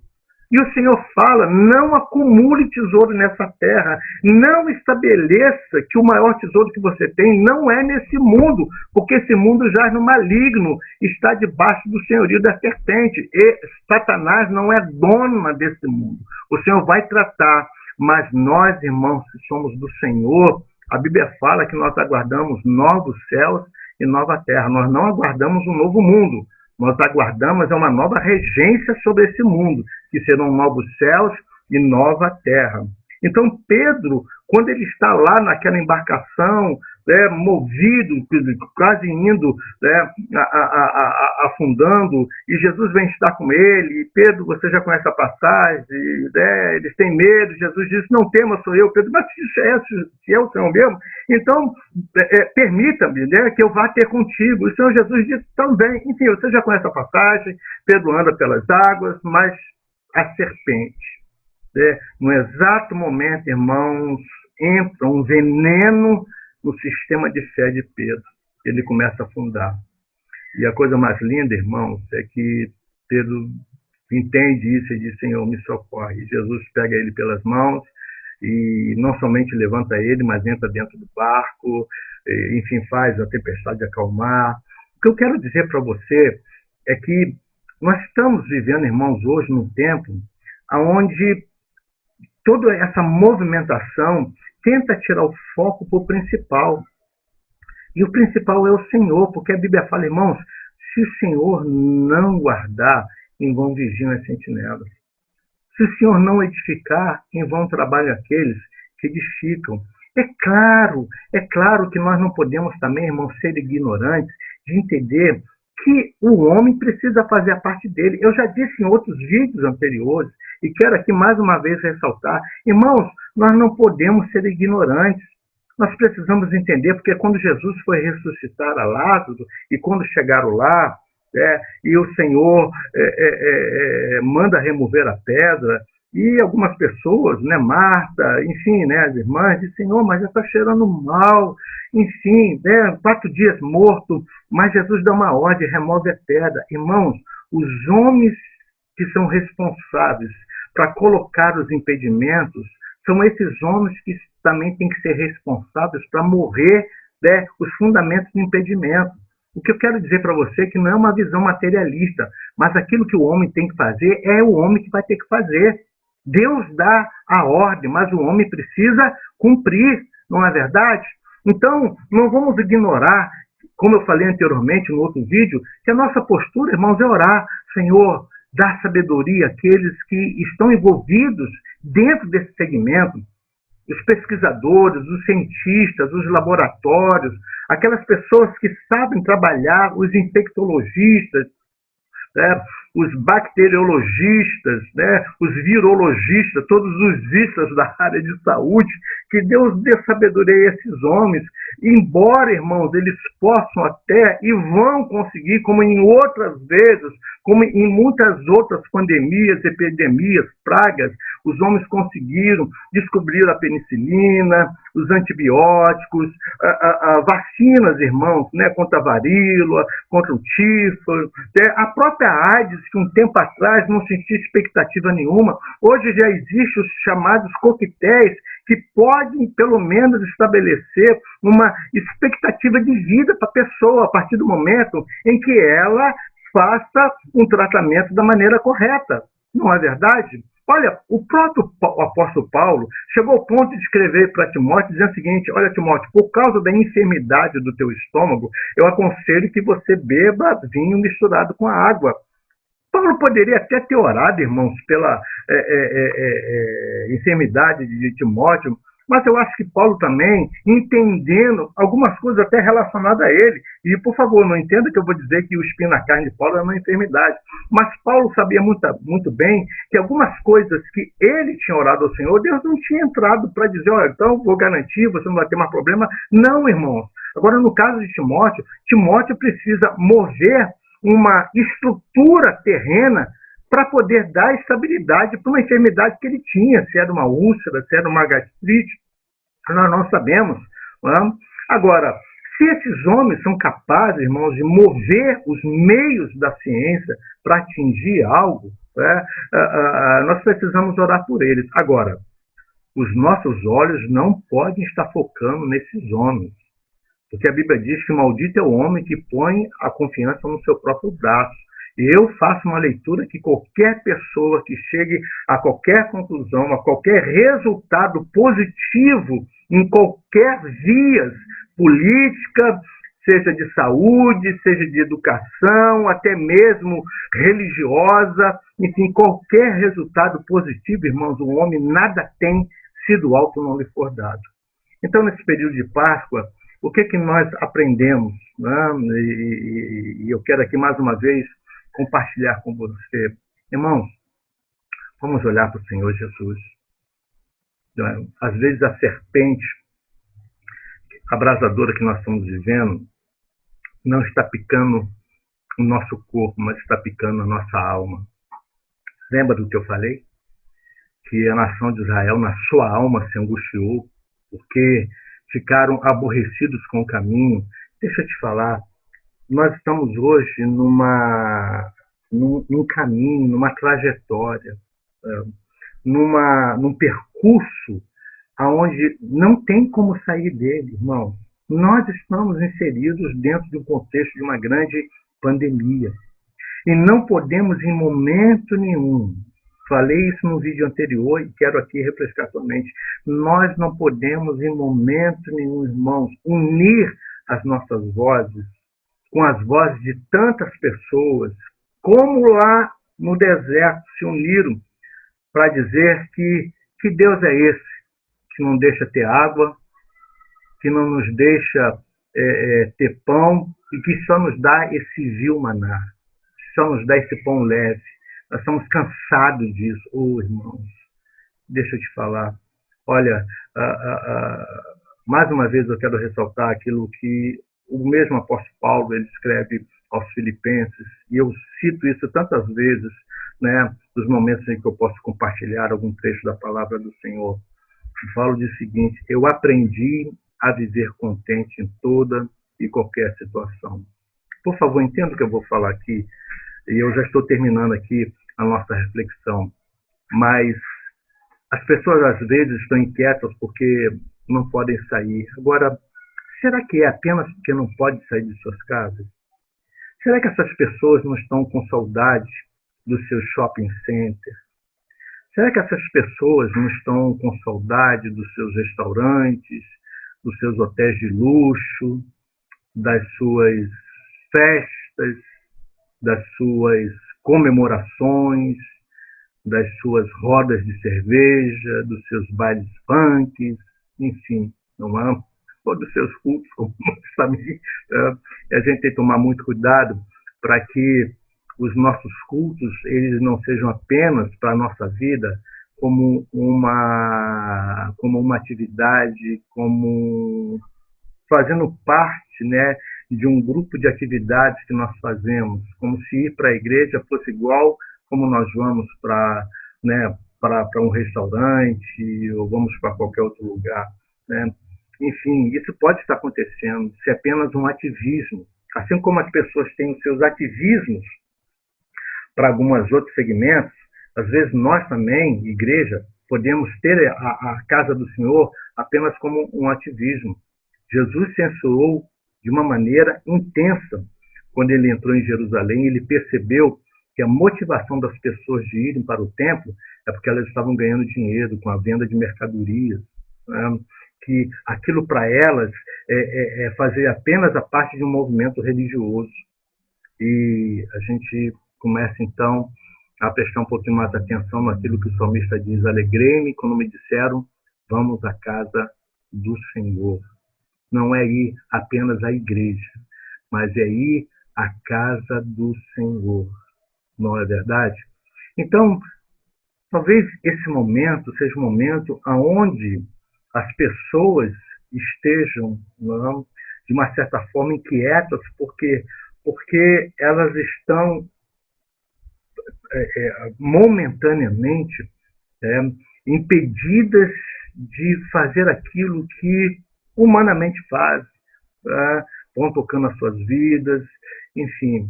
E o Senhor fala: não acumule tesouro nessa terra, não estabeleça que o maior tesouro que você tem não é nesse mundo, porque esse mundo jaz no maligno, está debaixo do senhorio da serpente, e Satanás não é dona desse mundo. O Senhor vai tratar, mas nós, irmãos, que somos do Senhor, a Bíblia fala que nós aguardamos novos céus e nova terra. Nós não aguardamos um novo mundo, nós aguardamos uma nova regência sobre esse mundo, que serão novos céus e nova terra. Então, Pedro, quando ele está lá naquela embarcação, movido, quase indo, afundando, e Jesus vem estar com ele, e Pedro, você já conhece a passagem, eles têm medo, Jesus diz, não tema, sou eu, Pedro, mas se é o Senhor mesmo, então permita-me, que eu vá ter contigo. O Senhor Jesus diz também, enfim, você já conhece a passagem, Pedro anda pelas águas, mas a serpente, no exato momento, irmãos, entra um veneno no sistema de fé de Pedro. Ele começa a afundar. E a coisa mais linda, irmãos, é que Pedro entende isso e diz, Senhor, me socorre. E Jesus pega ele pelas mãos e não somente levanta ele, mas entra dentro do barco, enfim, faz a tempestade acalmar. O que eu quero dizer para você é que nós estamos vivendo, irmãos, hoje num tempo onde toda essa movimentação tenta tirar o foco para o principal. E o principal é o Senhor, porque a Bíblia fala, irmãos, se o Senhor não guardar, em vão vigiam as sentinelas. Se o Senhor não edificar, em vão trabalham aqueles que edificam. É claro que nós não podemos também, irmãos, ser ignorantes de entender que o homem precisa fazer a parte dele. Eu já disse em outros vídeos anteriores, e quero aqui mais uma vez ressaltar, irmãos, nós não podemos ser ignorantes. Nós precisamos entender, porque quando Jesus foi ressuscitar a Lázaro, e quando chegaram lá, e o Senhor manda remover a pedra, e algumas pessoas, Marta, enfim, as irmãs, dizem, Senhor, mas já está cheirando mal, enfim, 4 dias morto, mas Jesus dá uma ordem, remove a pedra. Irmãos, os homens que são responsáveis para colocar os impedimentos, são esses homens que também têm que ser responsáveis para morrer os fundamentos do impedimento. O que eu quero dizer para você é que não é uma visão materialista, mas aquilo que o homem tem que fazer é o homem que vai ter que fazer. Deus dá a ordem, mas o homem precisa cumprir, não é verdade? Então, não vamos ignorar, como eu falei anteriormente no outro vídeo, que a nossa postura, irmãos, é orar. Senhor, dá sabedoria àqueles que estão envolvidos dentro desse segmento, os pesquisadores, os cientistas, os laboratórios, aquelas pessoas que sabem trabalhar, os infectologistas, os bacteriologistas, os virologistas, todos os istas da área de saúde, que Deus dê sabedoria a esses homens, embora, irmãos, eles possam até e vão conseguir, como em outras vezes, como em muitas outras pandemias, epidemias, pragas, os homens conseguiram descobrir a penicilina, os antibióticos, vacinas, irmãos, contra a varíola, contra o tifo, a própria AIDS, que um tempo atrás não sentia expectativa nenhuma, hoje já existem os chamados coquetéis que podem, pelo menos, estabelecer uma expectativa de vida para a pessoa, a partir do momento em que ela faça um tratamento da maneira correta. Não é verdade? Olha, o próprio apóstolo Paulo chegou ao ponto de escrever para Timóteo, dizendo o seguinte, olha, Timóteo, por causa da enfermidade do teu estômago, eu aconselho que você beba vinho misturado com a água. Paulo poderia até ter orado, irmãos, pela enfermidade de Timóteo, mas eu acho que Paulo também, entendendo algumas coisas até relacionadas a ele, e por favor, não entenda que eu vou dizer que o espinho na carne de Paulo é uma enfermidade, mas Paulo sabia muito bem que algumas coisas que ele tinha orado ao Senhor, Deus não tinha entrado para dizer, olha, então vou garantir, você não vai ter mais problema. Não, irmãos. Agora, no caso de Timóteo, Timóteo precisa mover uma estrutura terrena para poder dar estabilidade para uma enfermidade que ele tinha, se era uma úlcera, se era uma gastrite, nós não sabemos. Não é? Agora, se esses homens são capazes, irmãos, de mover os meios da ciência para atingir algo, nós precisamos orar por eles. Agora, os nossos olhos não podem estar focando nesses homens, porque a Bíblia diz que maldito é o homem que põe a confiança no seu próprio braço. Eu faço uma leitura que qualquer pessoa que chegue a qualquer conclusão, a qualquer resultado positivo em qualquer vias política, seja de saúde, seja de educação, até mesmo religiosa, enfim, qualquer resultado positivo, irmãos, o homem nada tem se do alto não lhe for dado. Então, nesse período de Páscoa, o que que nós aprendemos? Né? E eu quero aqui mais uma vez compartilhar com você. Irmãos, vamos olhar para o Senhor Jesus. Às vezes a serpente abrasadora que nós estamos vivendo não está picando o nosso corpo, mas está picando a nossa alma. Lembra do que eu falei? Que a nação de Israel, na sua alma, se angustiou, porque ficaram aborrecidos com o caminho. Deixa eu te falar, nós estamos hoje num caminho, numa trajetória, num percurso aonde não tem como sair dele, irmão. Nós estamos inseridos dentro de um contexto de uma grande pandemia. E não podemos, em momento nenhum, falei isso no vídeo anterior e quero aqui refrescar sua mente, nós não podemos, em momento nenhum, irmãos, unir as nossas vozes com as vozes de tantas pessoas, como lá no deserto se uniram para dizer que Deus é esse, que não deixa ter água, que não nos deixa ter pão e que só nos dá esse vil maná, que só nos dá esse pão leve. Nós estamos cansados disso. Irmãos, deixa eu te falar. Olha, mais uma vez eu quero ressaltar aquilo que o mesmo apóstolo Paulo ele escreve aos Filipenses, e eu cito isso tantas vezes, né, nos momentos em que eu posso compartilhar algum trecho da palavra do Senhor. Falo de seguinte: eu aprendi a viver contente em toda e qualquer situação. Por favor, entenda o que eu vou falar aqui, e eu já estou terminando aqui a nossa reflexão, mas as pessoas às vezes estão inquietas porque não podem sair. Agora, será que é apenas porque não podem sair de suas casas? Será que essas pessoas não estão com saudade do seu shopping center? Será que essas pessoas não estão com saudade dos seus restaurantes, dos seus hotéis de luxo, das suas festas, das suas comemorações, das suas rodas de cerveja, dos seus bailes funk, enfim, não é? Ou dos seus cultos, como sabe? A gente tem que tomar muito cuidado para que os nossos cultos eles não sejam apenas para a nossa vida como uma atividade, como fazendo parte, né, de um grupo de atividades que nós fazemos, como se ir para a igreja fosse igual como nós vamos para, né, para um restaurante ou vamos para qualquer outro lugar, né? Enfim, isso pode estar acontecendo, se é apenas um ativismo. Assim como as pessoas têm os seus ativismos para alguns outros segmentos, às vezes nós também, igreja, podemos ter a casa do Senhor apenas como um ativismo. Jesus censurou de uma maneira intensa quando ele entrou em Jerusalém. Ele percebeu que a motivação das pessoas de irem para o templo é porque elas estavam ganhando dinheiro com a venda de mercadorias, né? Que aquilo para elas fazer apenas a parte de um movimento religioso. E a gente começa então a prestar um pouquinho mais atenção naquilo que o salmista diz: alegrei-me quando me disseram, vamos à casa do Senhor. Não é ir apenas à igreja, mas é ir à casa do Senhor. Não é verdade? Então, talvez esse momento seja um momento onde as pessoas estejam, não, de uma certa forma inquietas, porque elas estão momentaneamente impedidas de fazer aquilo que humanamente fazem, vão tocando as suas vidas, enfim.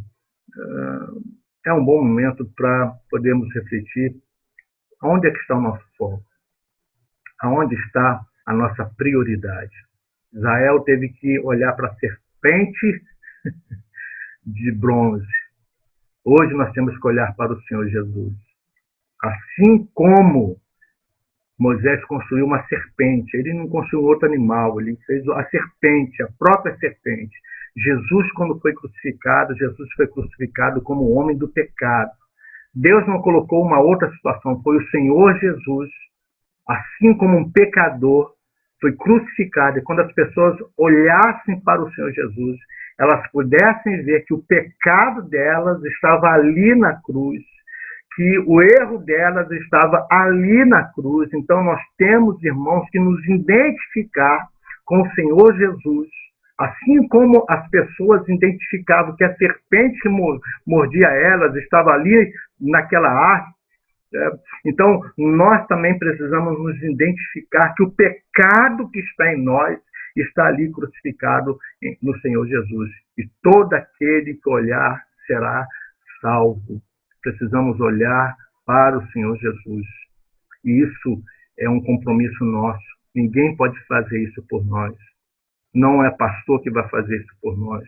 É um bom momento para podermos refletir onde é que está o nosso foco, aonde está a nossa prioridade. Israel teve que olhar para a serpente de bronze. Hoje nós temos que olhar para o Senhor Jesus. Assim como Moisés construiu uma serpente, ele não construiu outro animal, ele fez a serpente, a própria serpente. Jesus, quando foi crucificado, Jesus foi crucificado como homem do pecado. Deus não colocou uma outra situação, foi o Senhor Jesus, assim como um pecador, foi crucificado. E quando as pessoas olhassem para o Senhor Jesus, elas pudessem ver que o pecado delas estava ali na cruz, que o erro delas estava ali na cruz. Então nós temos, irmãos, que nos identificar com o Senhor Jesus, assim como as pessoas identificavam que a serpente que mordia elas estava ali naquela arte. Então, nós também precisamos nos identificar que o pecado que está em nós está ali crucificado no Senhor Jesus. E todo aquele que olhar será salvo. Precisamos olhar para o Senhor Jesus. E isso é um compromisso nosso. Ninguém pode fazer isso por nós. Não é pastor que vai fazer isso por nós.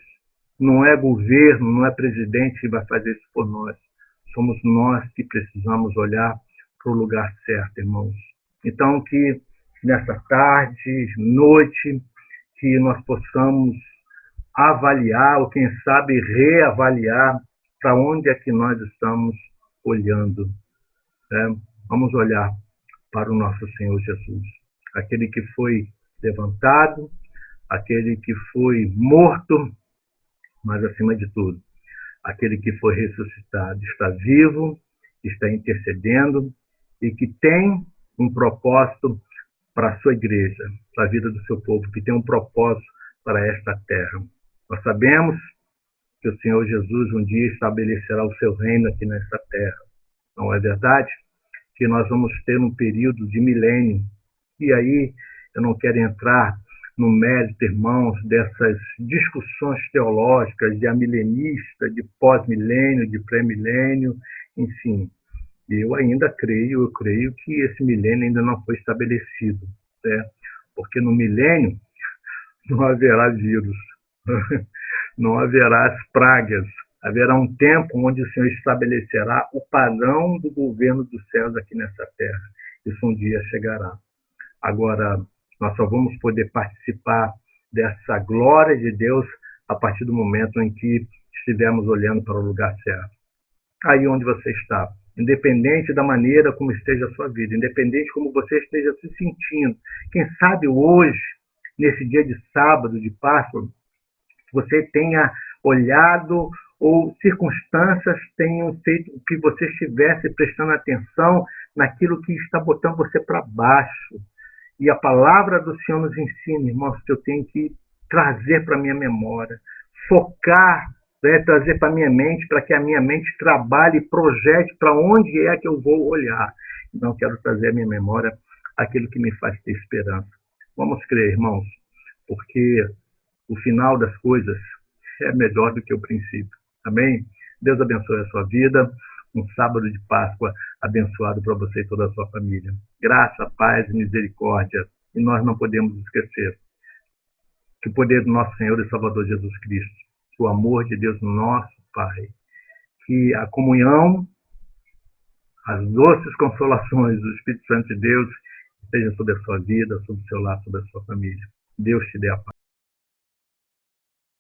Não é governo, não é presidente que vai fazer isso por nós. Somos nós que precisamos olhar para o lugar certo, irmãos. Então, que nessa tarde, noite, que nós possamos avaliar, ou quem sabe reavaliar, para onde é que nós estamos olhando. Né? Vamos olhar para o nosso Senhor Jesus, aquele que foi levantado, aquele que foi morto, mas acima de tudo, aquele que foi ressuscitado, está vivo, está intercedendo e que tem um propósito para a sua igreja, para a vida do seu povo, que tem um propósito para esta terra. Nós sabemos que o Senhor Jesus um dia estabelecerá o seu reino aqui nesta terra. Não é verdade? Que nós vamos ter um período de milênio. E aí eu não quero entrar no mérito, irmãos, dessas discussões teológicas de amilenista, de pós-milênio, de pré-milênio, enfim. Eu ainda creio que esse milênio ainda não foi estabelecido, né? Porque no milênio não haverá vírus, não haverá as pragas, haverá um tempo onde o Senhor estabelecerá o padrão do governo dos céus aqui nessa terra. Isso um dia chegará. Agora, nós só vamos poder participar dessa glória de Deus a partir do momento em que estivermos olhando para o lugar certo. Aí onde você está, independente da maneira como esteja a sua vida, independente de como você esteja se sentindo. Quem sabe hoje, nesse dia de sábado, de Páscoa, você tenha olhado ou circunstâncias tenham feito que você estivesse prestando atenção naquilo que está botando você para baixo. E a palavra do Senhor nos ensina, irmãos, que eu tenho que trazer para a minha memória, focar, né, trazer para a minha mente, para que a minha mente trabalhe e projete para onde é que eu vou olhar. Então, eu quero trazer à minha memória aquilo que me faz ter esperança. Vamos crer, irmãos, porque o final das coisas é melhor do que o princípio. Amém? Deus abençoe a sua vida. Um sábado de Páscoa abençoado para você e toda a sua família. Graça, paz e misericórdia. E nós não podemos esquecer que o poder do nosso Senhor e Salvador Jesus Cristo, que o amor de Deus nosso Pai, que a comunhão, as doces consolações do Espírito Santo de Deus estejam sobre a sua vida, sobre o seu lar, sobre a sua família. Deus te dê a paz.